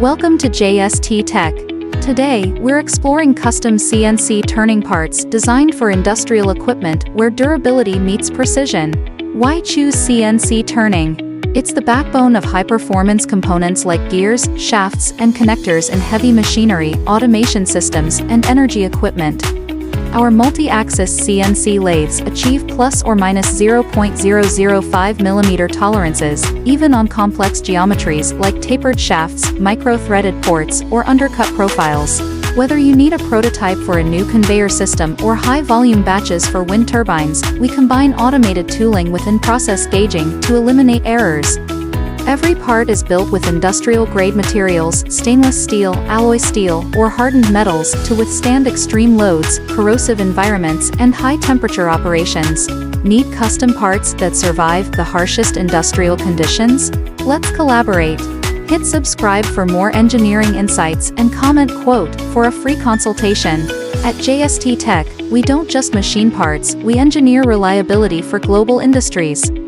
Welcome to JST Tech. Today, we're exploring custom CNC turning parts designed for industrial equipment where durability meets precision. Why choose CNC turning? It's the backbone of high-performance components like gears, shafts, and connectors in heavy machinery, automation systems, and energy equipment. Our multi-axis CNC lathes achieve plus or minus 0.005 mm tolerances, even on complex geometries like tapered shafts, micro-threaded ports, or undercut profiles. Whether you need a prototype for a new conveyor system or high-volume batches for wind turbines, we combine automated tooling with in-process gauging to eliminate errors. Every part is built with industrial-grade materials, stainless steel, alloy steel, or hardened metals to withstand extreme loads, corrosive environments, and high-temperature operations. Need custom parts that survive the harshest industrial conditions? Let's collaborate. Hit subscribe for more engineering insights and comment quote for a free consultation. At JST Tech, we don't just machine parts, we engineer reliability for global industries.